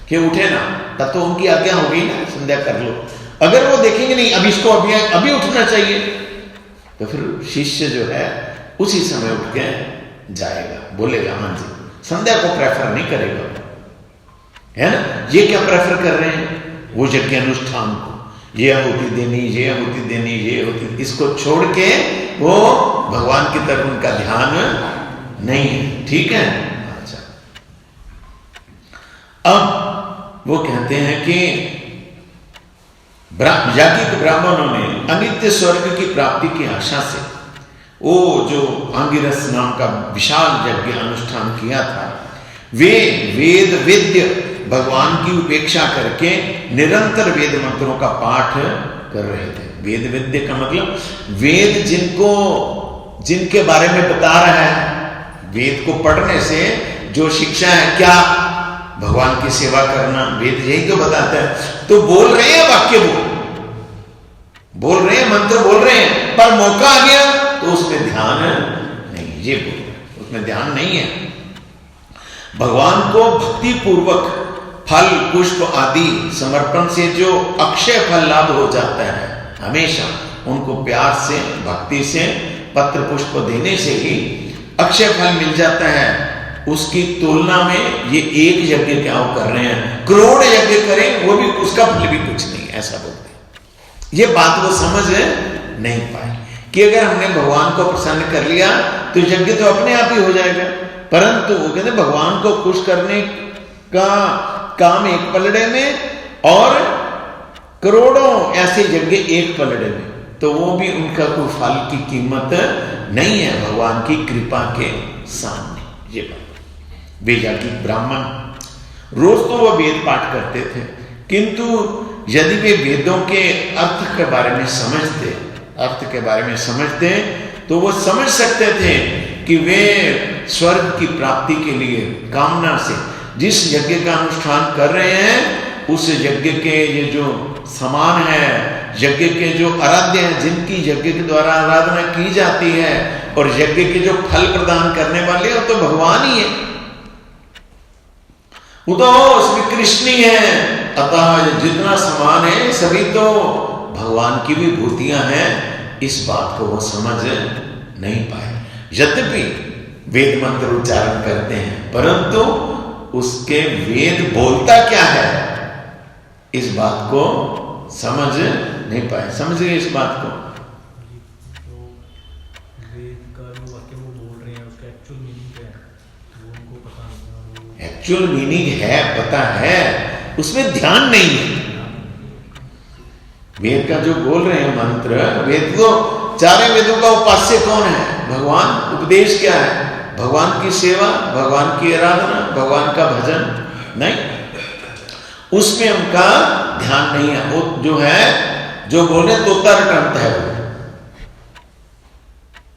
कि उठे ना, तब तो उनकी आज्ञा हो गई ना, संध्या कर लो। अगर वो देखेंगे नहीं अभी इसको अभी उठना चाहिए, तो फिर शिष्य जो है उसी समय उठ के जाएगा, बोलेगा हाँ जी, संध्या को प्रेफर नहीं करेगा, है ना। ये क्या प्रेफर कर रहे हैं? वो यज्ञ अनुष्ठान को, ये आहुति देनी, ये आहुति देनी, ये आहुति, इसको छोड़ के वो भगवान की तरफ उनका ध्यान नहीं है। ठीक है। अच्छा, अब वो कहते हैं कि याज्ञिक ब्राह्मणों ने अनित्य स्वर्ग की प्राप्ति की आशा से वो जो आंगिरस नाम का विशाल यज्ञ अनुष्ठान किया था, वे वेद वेद्य भगवान की उपेक्षा करके निरंतर वेद मंत्रों का पाठ कर रहे थे। वेद विद्या का मतलब वेद जिनके बारे में बता रहा है, वेद को पढ़ने से जो शिक्षा है, क्या भगवान की सेवा करना, वेद यही तो बताता है। तो बोल रहे हैं वाक्य, बोल रहे हैं, मंत्र बोल रहे हैं, पर मौका आ गया तो उसमें ध्यान नहीं, ये बोल रहे उसमें ध्यान नहीं है। भगवान को भक्ति पूर्वक फल पुष्प आदि समर्पण से जो अक्षय फल लाभ हो जाता है, हमेशा उनको प्यार से भक्ति से पत्र पुष्प देने से ही अक्षय फल मिल जाता है। उसकी तुलना में ये एक यज्ञ क्या वो कर रहे हैं, करोड़ यज्ञ करें वो भी उसका फल भी कुछ नहीं, ऐसा बोलते। ये बात वो समझ नहीं पाए कि अगर हमने भगवान को प्रसन्न कर लिया तो यज्ञ तो अपने आप ही हो जाएगा, परंतु वो कहते भगवान को खुश करने का काम एक पलड़े में और करोड़ों ऐसे यज्ञ एक पलड़े में, तो वो भी उनका कोई फल की कीमत नहीं है भगवान की कृपा के सामने। ये बात वे याज्ञिक ब्राह्मण रोज तो वह वेद पाठ करते थे, किंतु यदि वे वेदों के अर्थ के बारे में समझते तो वो समझ सकते थे कि वे स्वर्ग की प्राप्ति के लिए कामना से जिस यज्ञ का अनुष्ठान कर रहे हैं, उस यज्ञ के ये जो समान है, यज्ञ के जो आराध्य हैं, जिनकी यज्ञ के द्वारा आराधना की जाती है, और यज्ञ के जो फल प्रदान करने वाले वो तो भगवान ही है, वो तो श्री कृष्ण ही है। अतः जितना समान है सभी तो भगवान की विभूतियां हैं। इस बात को वो समझ नहीं पाए। यद्यपि वेद मंत्र उच्चारण करते हैं, परंतु उसके वेद बोलता क्या है, इस बात को समझ नहीं पाए। समझिए इस बात को। तो वेद का जो वाक्य वो बोल रहे हैं उसका एक्चुअल मीनिंग क्या है, वो उनको पता नहीं। एक्चुअल मीनिंग है, पता है, उसमें ध्यान नहीं है। वेद का जो बोल रहे हैं मंत्र, वेद को चारों वेदों का उपास्य कौन है, भगवान। उपदेश क्या है, भगवान की सेवा, भगवान की आराधना, भगवान का भजन नहीं, उसमें उनका ध्यान नहीं है। वो जो है जो बोले तोता रटता है, वो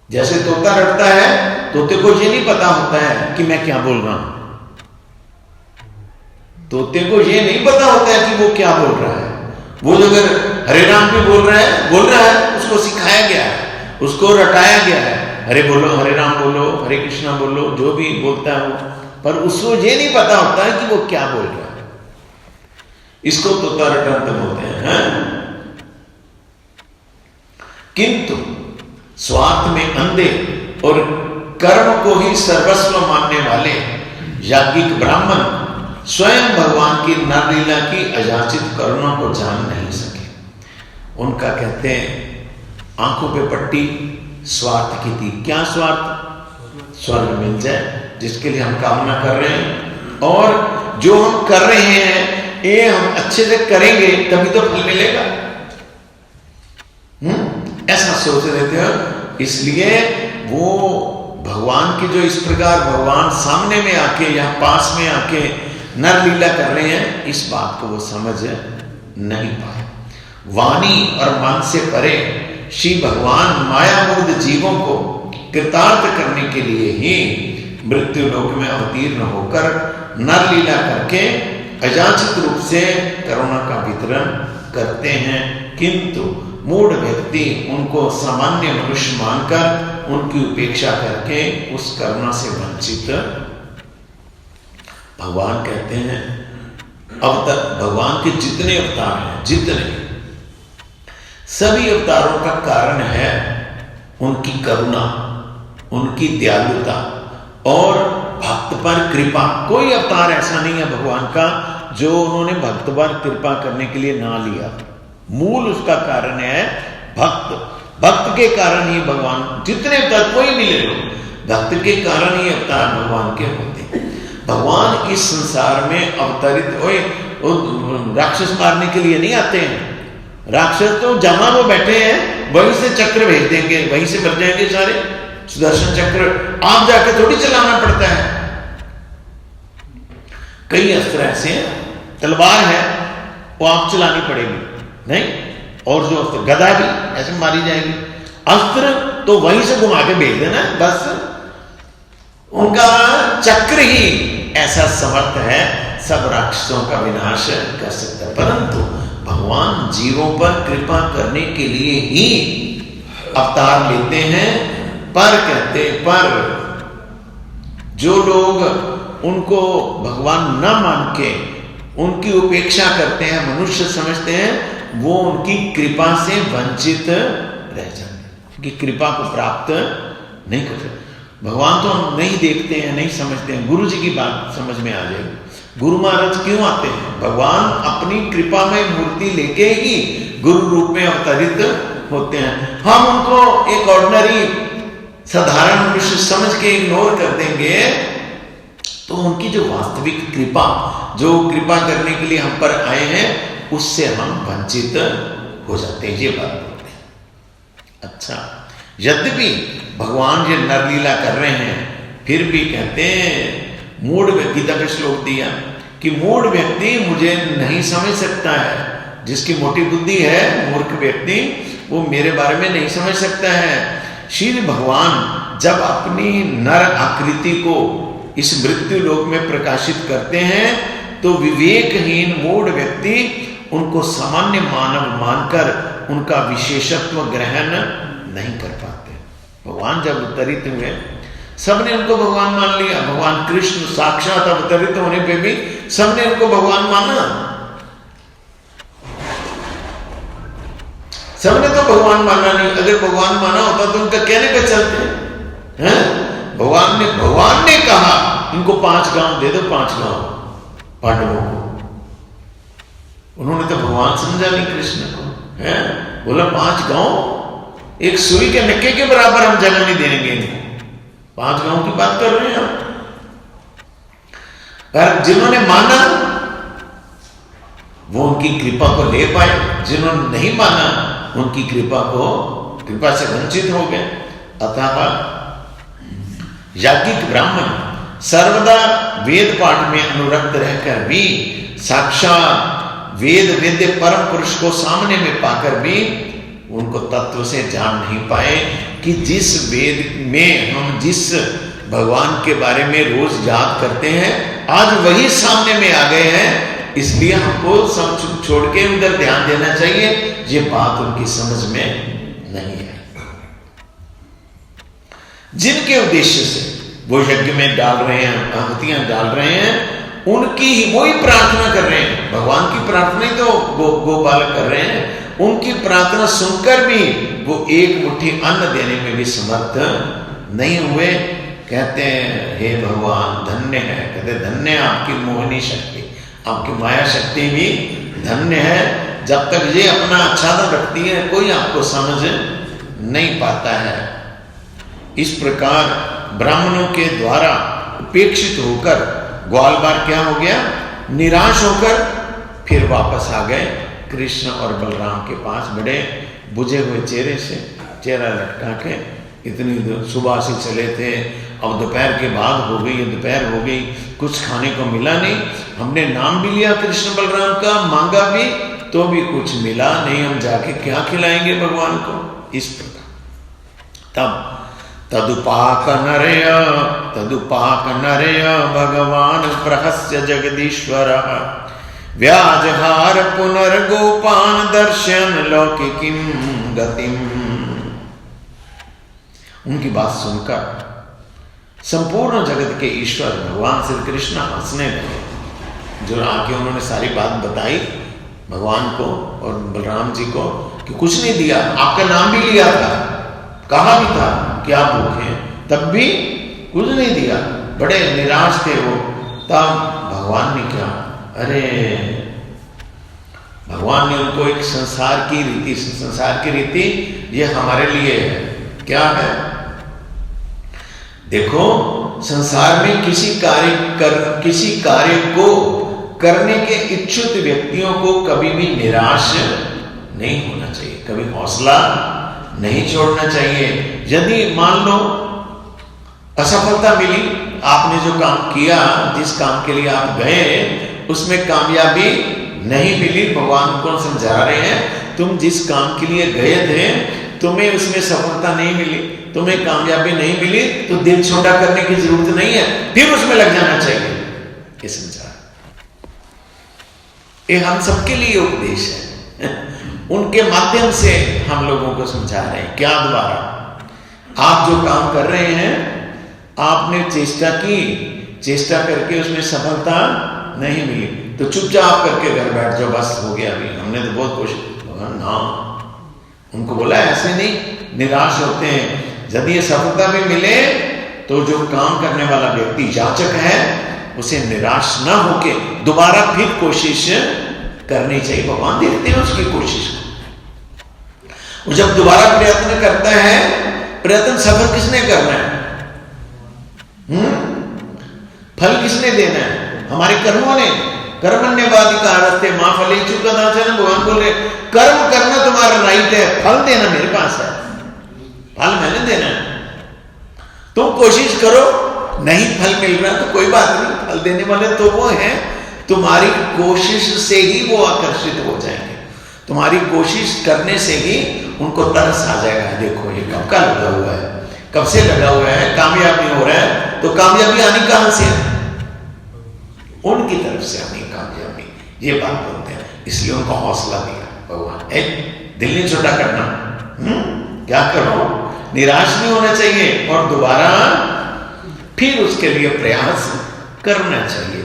जैसे तोता रटता है, तोते को ये नहीं पता होता है कि मैं क्या बोल रहा हूं, तोते को ये नहीं पता होता है कि वो क्या बोल रहा है। वो जो अगर हरे राम भी बोल रहा है, उसको सिखाया गया है, उसको रटाया गया है, हरे बोलो, हरे राम बोलो, हरे कृष्णा बोलो, जो भी बोलता है वो, पर उसको ये नहीं पता होता है कि वो क्या बोल रहा है। इसको तोता रटंत बोलते हैं। किंतु स्वार्थ में अंधे और कर्म को ही सर्वस्व मानने वाले याज्ञिक ब्राह्मण स्वयं भगवान की नरलीला की अयाचित करुणा को जान नहीं सके। उनका कहते हैं आंखों पे पट्टी स्वार्थ की थी। क्या स्वार्थ? स्वर्ग मिल जाए, जिसके लिए हम कामना कर रहे हैं, और जो हम कर रहे हैं ये हम अच्छे से करेंगे तभी तो फल मिलेगा, ऐसा सोच रहे थे। इसलिए वो भगवान की जो इस प्रकार भगवान सामने में आके या पास में आके नर लीला कर रहे हैं, इस बात को वो समझ नहीं पाए। वाणी और मन से परे श्री भगवान माया मुग्ध जीवों को कृतार्थ करने के लिए ही मृत्यु लोक में अवतीर्ण होकर नर लीला करके अयाचित रूप से करुणा का वितरण करते हैं। किंतु मूढ़ व्यक्ति उनको सामान्य मनुष्य मानकर उनकी उपेक्षा करके उस करुणा से वंचित। भगवान कहते हैं अवतार, भगवान के जितने अवतार हैं, जितने सभी अवतारों का कारण है उनकी करुणा, उनकी दयालुता और भक्त पर कृपा। कोई अवतार ऐसा नहीं है भगवान का जो उन्होंने भक्त पर कृपा करने के लिए ना लिया। मूल उसका कारण है भक्त। भक्त के कारण ही भगवान, जितने अवतार कोई भी ले लो, भक्त के कारण ही अवतार भगवान के होते हैं। भगवान इस संसार में अवतरित हुए राक्षस मारने के लिए नहीं आते हैं। राक्षस तो जहां वो बैठे हैं वहीं से चक्र भेज देंगे, वहीं से बच जाएंगे सारे। सुदर्शन चक्र आप जाके थोड़ी चलाना पड़ता है। कई अस्त्र ऐसे हैं, तलवार है वो आप चलानी पड़ेगी, नहीं और जो अस्त्र, गदा भी ऐसे मारी जाएगी, अस्त्र तो वहीं से घुमा के भेज देना बस। उनका चक्र ही ऐसा समर्थ है, सब राक्षसों का विनाश कर सकता है। परंतु भगवान जीवों पर कृपा करने के लिए ही अवतार लेते हैं। पर कहते पर जो लोग उनको भगवान न मान के उनकी उपेक्षा करते हैं, मनुष्य समझते हैं, वो उनकी कृपा से वंचित रह जाते, उनकी कृपा को प्राप्त नहीं कर सकते। भगवान तो हम नहीं देखते हैं, नहीं समझते हैं। गुरु जी की बात समझ में आ जाएगी। गुरु महाराज क्यों आते हैं? भगवान अपनी कृपा में मूर्ति लेके ही गुरु रूप में अवतरित होते हैं। हम उनको एक ऑर्डिनरी साधारण मनुष्य समझ के इग्नोर कर देंगे तो उनकी जो वास्तविक कृपा, जो कृपा करने के लिए हम पर आए हैं, उससे हम वंचित हो जाते हैं। ये बात बोलते हैं। अच्छा, यद्यपि भगवान ये नरलीला कर रहे हैं, फिर भी कहते हैं मूढ़ व्यक्ति, गीता का श्लोक दिया कि मूढ़ व्यक्ति मुझे नहीं समझ सकता है। जिसकी मोटी बुद्धि है, मूर्ख व्यक्ति, वो मेरे बारे में नहीं समझ सकता है। श्री भगवान जब अपनी नर आकृति को इस मृत्यु लोक में प्रकाशित करते हैं तो विवेकहीन मूढ़ व्यक्ति उनको सामान्य मानव मानकर उनका विशेषत्व ग्रहण नहीं कर पाते। भगवान जब अवतरित हुए, सबने उनको भगवान मान लिया। भगवान कृष्ण साक्षात अवतरित होने पे भी सबने उनको भगवान माना। सबने तो भगवान माना नहीं। अगर भगवान माना होता तो उनका कहने पे चलते हैं। भगवान ने कहा इनको 5 गांव दे दो, 5 गांव पांडवों को। उन्होंने तो भगवान समझा नहीं कृष्ण को, है बोला 5 गांव, एक सुई के नक्के के बराबर हम जगह नहीं देंगे इनको। 5 गांव की बात कर रहे हैं हम। पर जिन्होंने माना वो उनकी कृपा को ले पाए, जिन्होंने नहीं माना उनकी कृपा से वंचित हो गए। अतः याज्ञिक ब्राह्मण सर्वदा वेद पाठ में अनुरक्त रहकर भी साक्षात वेद वेद्य परम पुरुष को सामने में पाकर भी उनको तत्व से जान नहीं पाए कि जिस वेद में हम जिस भगवान के बारे में रोज याद करते हैं, आज वही सामने में आ गए हैं। इसलिए हमको सब छोड़ के उधर ध्यान देना चाहिए। ये बात उनकी समझ में नहीं है। जिनके उद्देश्य से वो यज्ञ में डाल रहे हैं, आहुतियां डाल रहे हैं, उनकी ही वही प्रार्थना कर रहे हैं। भगवान की प्रार्थना ही तो गोपाल कर रहे हैं। उनकी प्रार्थना सुनकर भी वो एक मुट्ठी अन्न देने में भी समर्थ नहीं हुए। कहते हैं हे भगवान धन्य है, कहते धन्य आपकी मोहिनी शक्ति, आपकी माया शक्ति भी धन्य है। जब तक ये अपना आच्छादन रखती है कोई आपको समझ नहीं पाता है। इस प्रकार ब्राह्मणों के द्वारा उपेक्षित होकर ग्वालबाल क्या हो गया, निराश होकर फिर वापस आ गए कृष्ण और बलराम के पास। बड़े बुझे हुए चेहरे से, चेहरा लटका के, इतनी सुबह से चले थे, अब दोपहर के बाद हो गई, दोपहर हो गई, कुछ खाने को मिला नहीं। हमने नाम भी लिया कृष्ण बलराम का, मांगा भी तो भी कुछ मिला नहीं। हम जाके क्या खिलाएंगे भगवान को? इस प्रकार तब तदुपाक नरय भगवान प्रहस्य जगदीश्वर व्याजहार पुनर्गोपान दर्शन लौकिकीं गतिम। उनकी बात सुनकर संपूर्ण जगत के ईश्वर भगवान श्री कृष्ण हंसने लगे। जो आके उन्होंने सारी बात बताई भगवान को और बलराम जी को कि कुछ नहीं दिया, आपका नाम भी लिया था, कहा भी था क्या भूखे, तब भी कुछ नहीं दिया, बड़े निराश थे वो। तब भगवान ने क्या, अरे भगवान ने उनको एक संसार की रीति ये हमारे लिए है। क्या है? देखो संसार में किसी कार्य को करने के इच्छुक व्यक्तियों को कभी भी निराश नहीं होना चाहिए, कभी हौसला नहीं छोड़ना चाहिए। यदि मान लो असफलता मिली, आपने जो काम किया, जिस काम के लिए आप गए, उसमें कामयाबी नहीं मिली, भगवान को समझा रहे हैं तुम जिस काम के लिए गए थे तुम्हें उसमें सफलता नहीं मिली, तुम्हें कामयाबी नहीं मिली, तो दिल छोटा करने की जरूरत नहीं है, फिर उसमें लग जाना चाहिए। ये समझा, ये हम सबके लिए उपदेश है। उनके माध्यम से हम लोगों को समझा रहे हैं। क्या द्वारा? आप जो काम कर रहे हैं, आपने चेष्टा की, चेष्टा करके उसमें सफलता नहीं मिली तो चुपचाप करके घर बैठ जाओ, बस हो गया, अभी हमने तो बहुत कोशिश ना। उनको बोला ऐसे नहीं, निराश होते हैं। यदि ये सफलता भी मिले तो जो काम करने वाला व्यक्ति याचक है उसे निराश ना होके दोबारा फिर कोशिश करनी चाहिए। भगवान देखते हैं उसकी कोशिश को। वो जब दोबारा प्रयत्न करता है, प्रयत्न सफल किसने करना है? फल किसने देना है? हमारे कर्मों ने। कर्मण्यवाधिकारस्ते मां फलेषु कदाचन। भगवान बोल रहे कर्म करना तुम्हारा राइट है, फल देना मेरे पास है, फल मैंने देना है। तुम कोशिश करो, नहीं फल मिल रहा तो कोई बात नहीं, फल देने वाले तो वो हैं। तुम्हारी कोशिश से ही वो आकर्षित हो जाएंगे, तुम्हारी कोशिश करने से ही उनको तरस आ जाएगा। देखो ये कब का लगा हुआ है, कब से लगा हुआ है, कामयाब नहीं हो रहा है, तो कामयाबी आनी कहां से है? उनकी तरफ से आनी कामयाबी। ये बात बोलते हैं, इसलिए उनको हौसला दिया भगवान, दिल नहीं छोटा करना। क्या करो, निराश नहीं होना चाहिए और दोबारा फिर उसके लिए प्रयास करना चाहिए।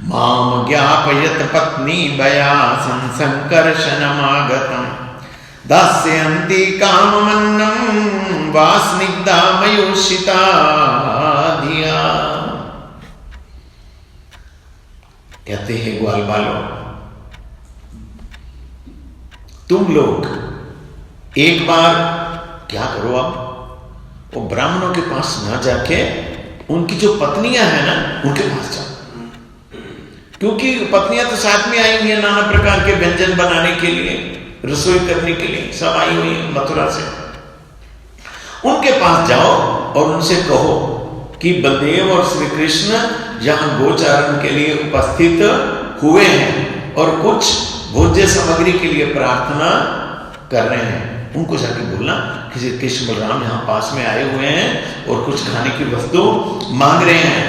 माम ज्ञापयत पत्नी बयासं संकर्षणमागतम् दास्यन्ति काममन्नं वास्निग्धा मयोषिता धिया। कहते हैं ग्वाल बालों, तुम लोग एक बार क्या करो, आप वो ब्राह्मणों के पास ना जाके उनकी जो पत्नियां हैं ना उनके पास जाओ, क्योंकि पत्नियां तो साथ में आई हुई हैं नाना प्रकार के व्यंजन बनाने के लिए, रसोई करने के लिए, सब आई हुई हैं मथुरा से। उनके पास जाओ और उनसे कहो कि बलदेव और श्री कृष्ण यहां गोचारण के लिए उपस्थित हुए हैं और कुछ भोज्य सामग्री के लिए प्रार्थना कर रहे हैं। उनको जाके बोलना कि कृष्ण बलराम यहाँ पास में आए हुए हैं और कुछ खाने की वस्तु मांग रहे हैं।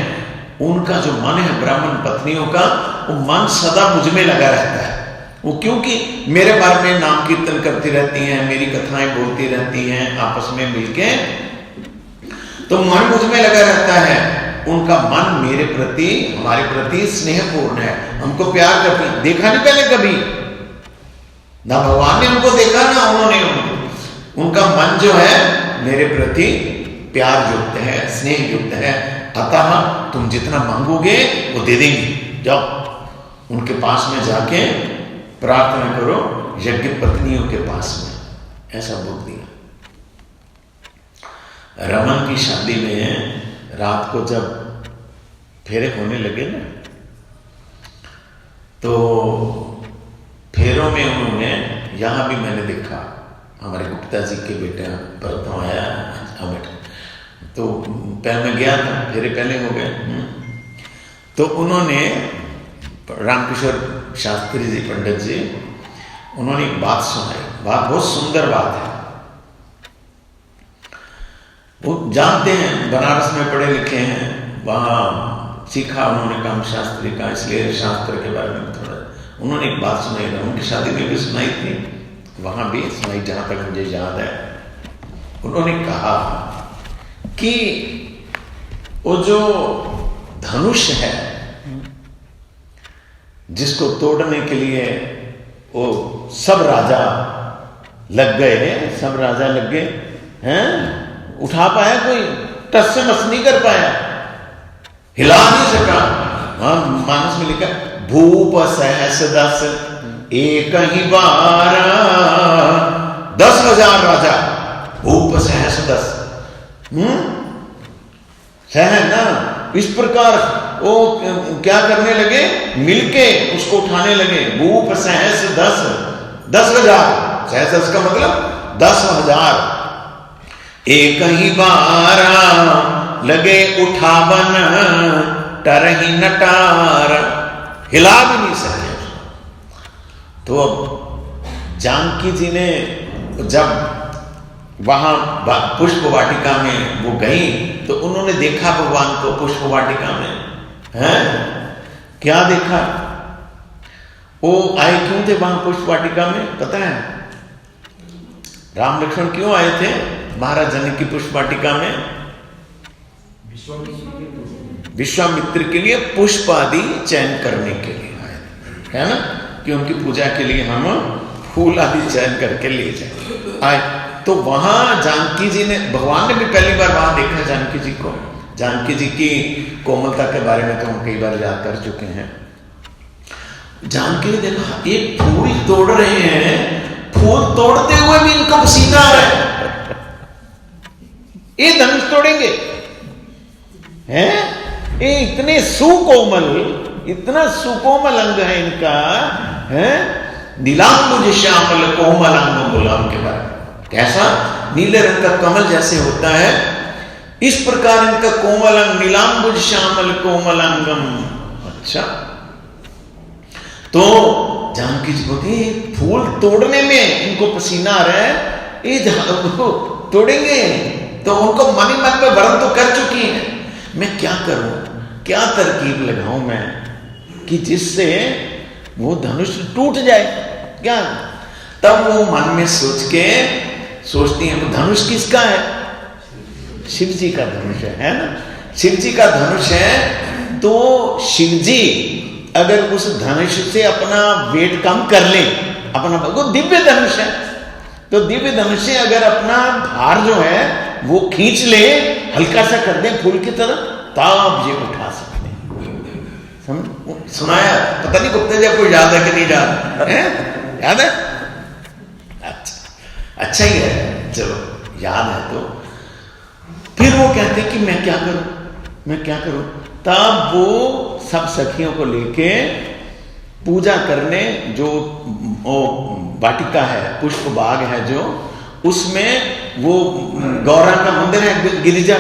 उनका जो मन है ब्राह्मण पत्नियों का, वो मन सदा मुझ में लगा रहता है। वो क्योंकि मेरे बारे में नाम कीर्तन करती रहती हैं, मेरी कथाएं बोलती रहती हैं आपस में मिलके, तो मन मुझ में लगा रहता है। उनका मन मेरे प्रति, हमारे प्रति स्नेहपूर्ण है, हमको प्यार करती है। देखा नहीं पहले कभी, ना भगवान ने उनको देखा ना उन्होंने उनको। उनका मन जो है मेरे प्रति प्यार युक्त है, स्नेह युक्त है। अतः तुम जितना मांगोगे वो दे देंगे। जाओ उनके पास में जाके प्रार्थना करो, यज्ञ पत्नियों के पास में। ऐसा बोल दिया। रमन की शादी में रात को जब फेरे होने लगे ना, तो फेरों में उन्होंने, यहां भी मैंने देखा, हमारे गुप्ता जी के बेटा परतों आया अमिट, तो पहले मैं गया था, फेरे पहले हो गए, तो उन्होंने रामकिशोर शास्त्री जी, पंडित जी, उन्होंने एक बात सुनाई। बात बहुत सुंदर बात है। वो जानते हैं, बनारस में पढ़े लिखे हैं, वहाँ सीखा उन्होंने काम शास्त्री का, इसलिए शास्त्र के बारे में थोड़ा उन्होंने एक बात सुनाई थी। उनकी शादी में भी सुनाई थी, वहाँ भी सुनाई, जहाँ तक मुझे याद है। उन्होंने कहा कि वो जो धनुष है जिसको तोड़ने के लिए वो सब राजा लग गए हैं, सब राजा लग गए हैं, उठा पाया कोई? टस से मस नहीं कर पाया, हिला नहीं सका। मानस में लिखा भूप सहस 10 एक ही बार, 10,000 राजा, भूप सहस 10। सहन ना, इस प्रकार वो क्या करने लगे, मिलके उसको उठाने लगे। भूप सहस 10,000, सहस 10 का मतलब 10,000 एक ही बार लगे उठावन, टरही नटार, हिला भी नहीं सके। तो अब जानकी जी ने जब वहां पुष्प वाटिका में वो गई तो उन्होंने देखा भगवान को पुष्प वाटिका में, हैं? क्या देखा? वो आए क्यों थे वहां पुष्प वाटिका में पता है? राम लक्ष्मण क्यों आए थे महाराज जनक की पुष्प वाटिका में? विश्वामित्र के लिए पुष्प आदि चयन करने के लिए आए, है ना, कि उनकी पूजा के लिए हम फूल आदि चयन करके ले जाए आए। तो वहां जानकी जी ने, भगवान ने भी पहली बार वहां देखा जानकी जी को। जानकी जी की कोमलता के बारे में तो हम कई बार याद कर चुके हैं। जानकी ने देखा एक फूल तोड़ रहे हैं, फूल तोड़ते हुए भी इनका पसीना आ रहा है, ये धनुष तोड़ेंगे हैं? ये इतने सुकोमल, इतना सुकोमल अंग है इनका, है? नीलांबुज श्यामल कोमल अंग बोला उनके बारे में। कैसा? नीले रंग का कमल जैसे होता है, इस प्रकार इनका कोमल अंग, नीलांबुज श्यामल कोमल अंगम। अच्छा, तो जानकी जी बोलती फूल तोड़ने में इनको पसीना आ रहा है, ये तोड़ेंगे। तो उनको मन ही मन में वरण तो कर चुकी है, मैं क्या करूं, क्या तरकीब लगाऊं मैं कि जिससे वो धनुष टूट जाए क्या? तब वो मन में सोच के सोचती है धनुष किसका है? शिव जी का धनुष है ना? शिव जी का धनुष है। तो शिव जी अगर उस धनुष से अपना वेट कम कर ले, अपना, वो दिव्य धनुष है, तो दिव्य धनुष से अगर अपना भार जो है वो खींच ले, हल्का सा कर दे फूल की तरह, तब ये उठा सकते हैं। सुनाया? पता नहीं गुप्ता जी आपको याद है कि नहीं याद है? याद है? अच्छा ही है, चलो याद है। तो फिर वो कहते कि मैं क्या करूं, मैं क्या करूं? तब वो सब सखियों को लेके पूजा करने, जो वाटिका है, पुष्प बाग है जो, उसमें वो गौरा का मंदिर है, गिरिजा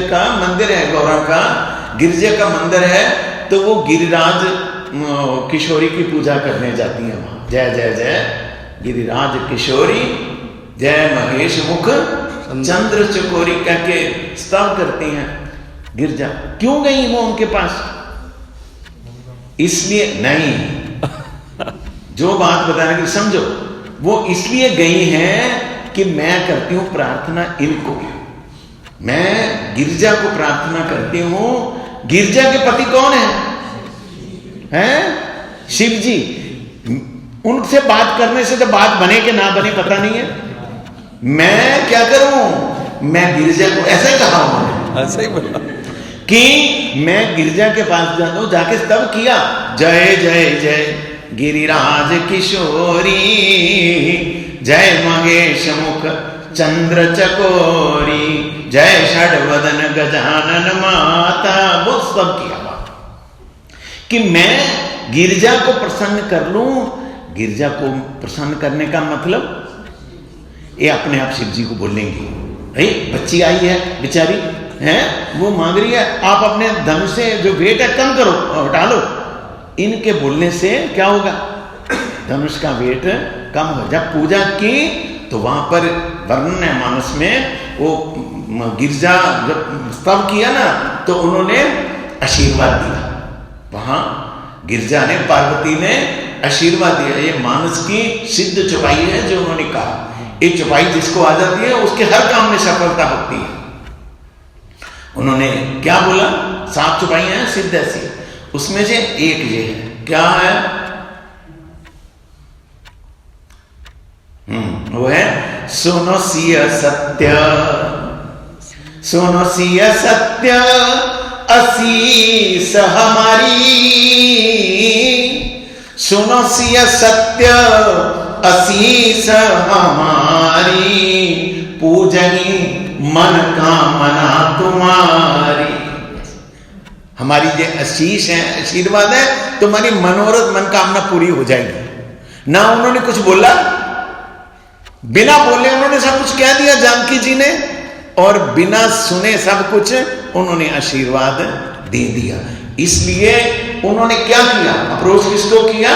का मंदिर है, गौरा का गिरिजा का मंदिर है। तो वो गिरिराज किशोरी की पूजा करने जाती है वहां। जय जय जय गिरिराज किशोरी, जय महेश मुख चंद्र चकोरी कह के स्तव करती हैं गिरजा। क्यों गई वो उनके पास? इसलिए नहीं, जो बात बताने की समझो, वो इसलिए गई हैं कि मैं करती हूं प्रार्थना इनको, मैं गिरजा को प्रार्थना करती हूं। गिरजा के पति कौन है? शिव जी। उनसे बात करने से तो बात बने कि ना बने पता नहीं है। मैं क्या करूं? मैं गिरजा को, ऐसा ही कहा उन्होंने, ऐसा ही बोला कि मैं गिरजा के पास जाता हूं, जाके तब किया जय जय जय गिरिराज किशोरी, जय महेश मुख चंद्र चकोरी, जय षडवदन गजानन माता। वो सब किया कि मैं गिरजा को प्रसन्न कर लूं। गिरजा को प्रसन्न करने का मतलब ये अपने आप शिव जी को बोलेंगी, भाई बच्ची आई है बेचारी है, वो मांग रही है, आप अपने धनुष से जो वेट है कम करो, हटा लो। इनके बोलने से क्या होगा? धनुष का वेट कम हो। जब पूजा की तो वहां पर वर्णन है मानस में, वो गिरजा जब स्तव किया ना तो उन्होंने आशीर्वाद दिया। वहां गिरजा ने, पार्वती ने आशीर्वाद दिया। ये मानस की सिद्ध चौपाई है जो उन्होंने कहा, ये चौपाई जिसको आ जाती है उसके हर काम में सफलता होती है। उन्होंने क्या बोला? 7 चौपाई हैं सिद्ध ऐसी, उसमें से एक ये है। क्या है? वो है सुनो सिया सत्य, सुनो सिया सत्य असीस हमारी, सुनो सिया सत्य असीस हमारी, पूजनी मन कामना तुम्हारी। हमारी ये आशीष है, आशीर्वाद है, तुम्हारी मनोरथ मन कामना पूरी हो जाएगी। ना उन्होंने कुछ बोला, बिना बोले उन्होंने सब कुछ कह दिया जानकी जी ने, और बिना सुने सब कुछ उन्होंने आशीर्वाद दे दिया। इसलिए उन्होंने क्या किया? अप्रोच किसको किया?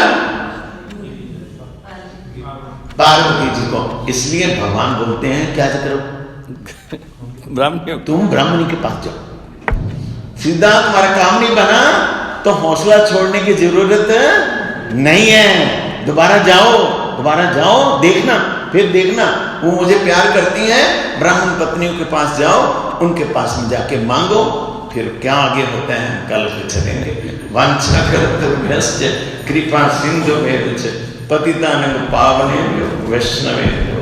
पार्वती जी को। इसलिए भगवान बोलते हैं क्या करो, ब्राह्मण तुम ब्राह्मणी के पास जाओ, सीधा तुम्हारा काम नहीं बना तो हौसला छोड़ने की जरूरत नहीं है, दोबारा जाओ, देखना, फिर देखना वो मुझे प्यार करती हैं, ब्राह्मण पत्नियों के पास जाओ, उनके पास में जाके मांगो, फिर क्या आगे होता है कल फिर चलेंगे। वांछाकल्पतरुभ्यश्च कृपा सिंधुभ्यश्च पतितानां पावनेभ्यो वैष्णवेभ्यो